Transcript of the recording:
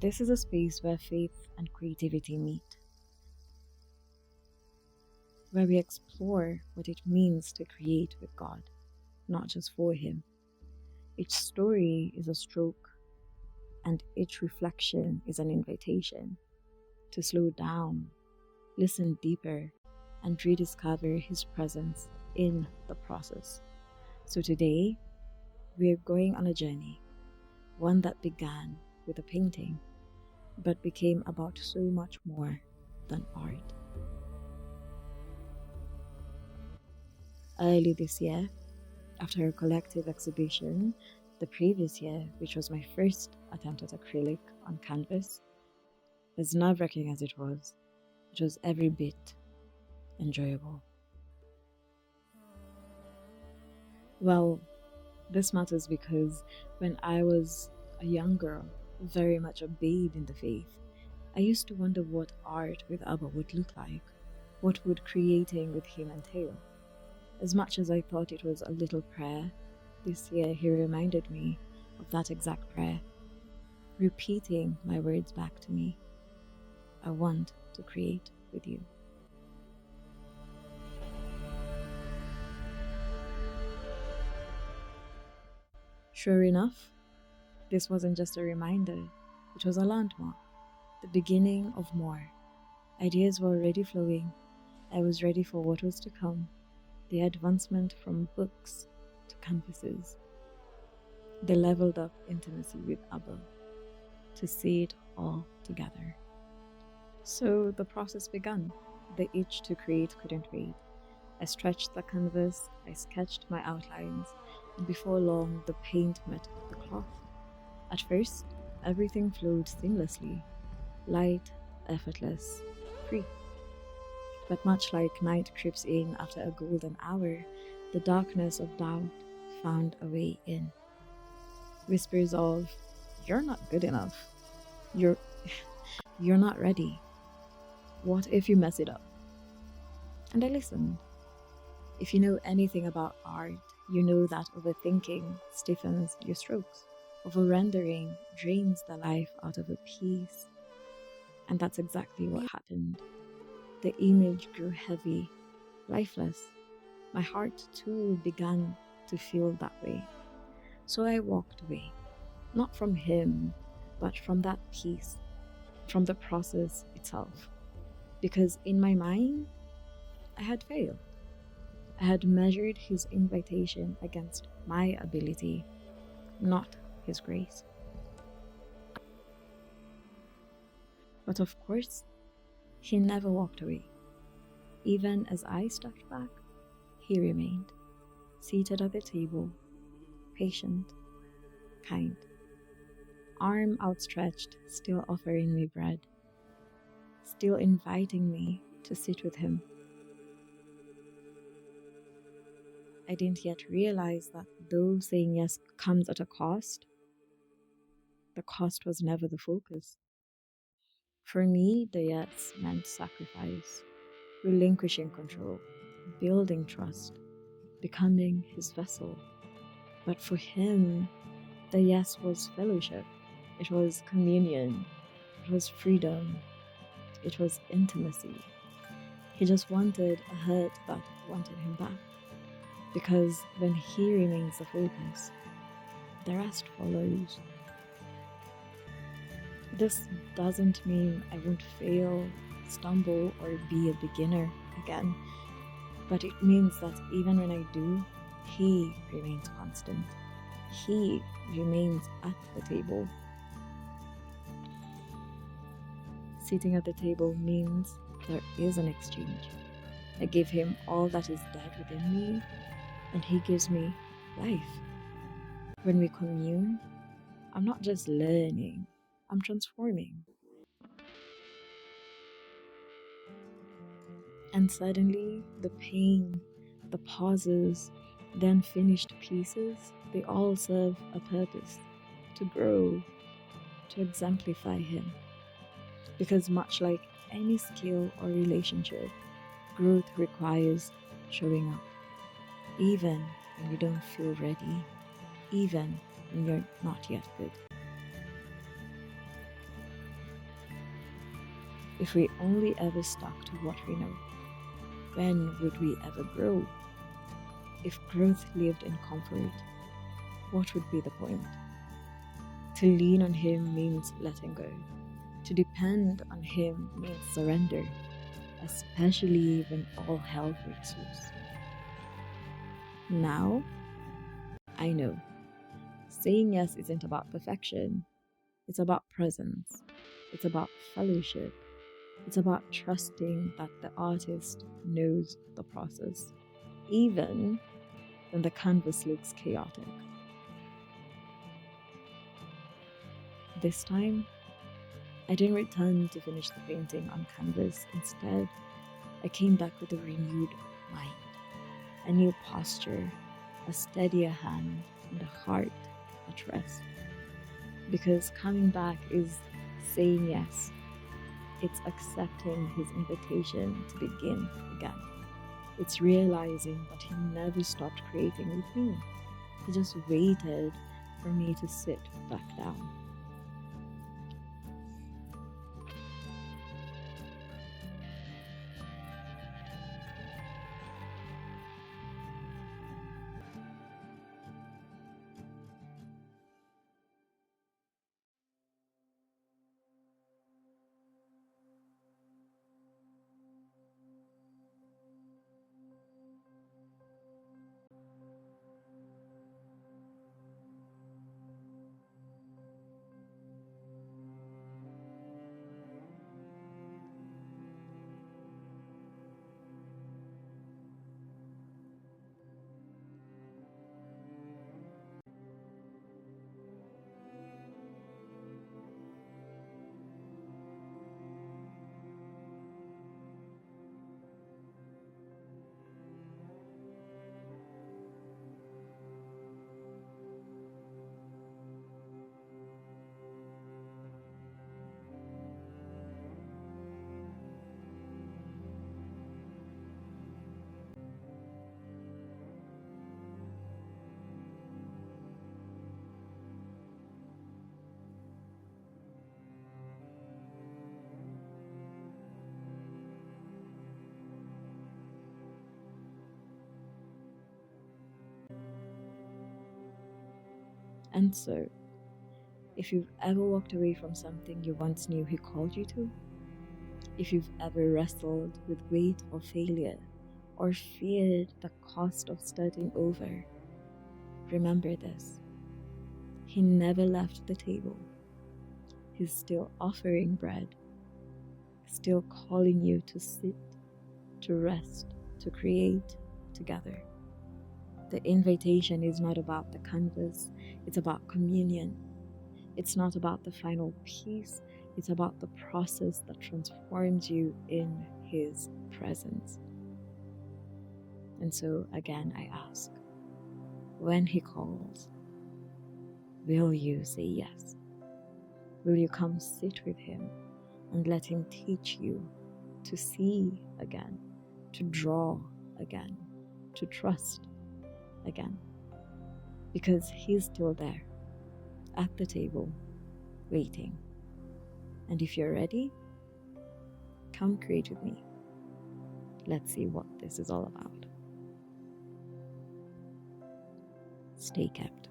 This is a space where faith and creativity meet, where we explore what it means to create with God, not just for Him. Each story is a stroke, and each reflection is an invitation to slow down, listen deeper, and rediscover His presence in the process. So today, we're going on a journey, one that began with a painting, but became about so much more than art. Early this year, after a collective exhibition, the previous year, which was my first attempt at acrylic on canvas, as nerve-wracking as it was every bit enjoyable. Well, this matters because when I was a young girl, very much a babe in the faith, I used to wonder what art with Abba would look like. What would creating with him entail? As much as I thought it was a little prayer, this year he reminded me of that exact prayer, repeating my words back to me. I want to create with you. Sure enough, this wasn't just a reminder, it was a landmark, the beginning of more. Ideas were already flowing. I was ready for what was to come, the advancement from books to canvases, the leveled up intimacy with Abba, to see it all together. So the process began. The itch to create couldn't wait. I stretched the canvas, I sketched my outlines, and before long the paint met the cloth. At first, everything flowed seamlessly, light, effortless, free. But much like night creeps in after a golden hour, the darkness of doubt found a way in. Whispers of, "You're not good enough. You're you're not ready. What if you mess it up?" And I listened. If you know anything about art, you know that overthinking stiffens your strokes. Over-rendering drains the life out of a piece. And that's exactly what happened. The image grew heavy, lifeless. My heart too began to feel that way. So I walked away, not from him, but from that piece, from the process itself. Because in my mind, I had failed. I had measured his invitation against my ability, not his grace. But of course, he never walked away. Even as I stepped back, he remained, seated at the table, patient, kind, arm outstretched, still offering me bread, still inviting me to sit with him. I didn't yet realize that though saying yes comes at a cost, the cost was never the focus. For me, the yes meant sacrifice, relinquishing control, building trust, becoming his vessel. But for him, the yes was fellowship, it was communion, it was freedom, it was intimacy. He just wanted a hurt that wanted him back. Because when he remains the focus, the rest follows. This doesn't mean I won't fail, stumble, or be a beginner again, but it means that even when I do, he remains constant. He remains at the table. Sitting at the table means there is an exchange. I give him all that is dead within me, and he gives me life. When we commune, I'm not just learning, I'm transforming. And suddenly, the pain, the pauses, the unfinished pieces, they all serve a purpose, to grow, to exemplify him. Because much like any skill or relationship, growth requires showing up, even when you don't feel ready, even when you're not yet good. If we only ever stuck to what we know, when would we ever grow? If growth lived in comfort, what would be the point? To lean on Him means letting go. To depend on Him means surrender, especially when all hell breaks loose. Now, I know saying yes isn't about perfection. It's about presence. It's about fellowship. It's about trusting that the artist knows the process, even when the canvas looks chaotic. This time, I didn't return to finish the painting on canvas. Instead, I came back with a renewed mind, a new posture, a steadier hand, and a heart at rest. Because coming back is saying yes. It's accepting His invitation to begin again. It's realizing that He never stopped creating with me. He just waited for me to sit back down. And so, if you've ever walked away from something you once knew He called you to, if you've ever wrestled with weight or failure, or feared the cost of starting over, remember this: He never left the table. He's still offering bread, still calling you to sit, to rest, to create together. The invitation is not about the canvas, it's about communion. It's not about the final piece, it's about the process that transforms you in His presence. And so again, I ask, when He calls, will you say yes? Will you come sit with Him and let Him teach you to see again, to draw again, to trust again? Because He's still there at the table, waiting. And if you're ready, come create with me. Let's see what this is all about. Stay kept.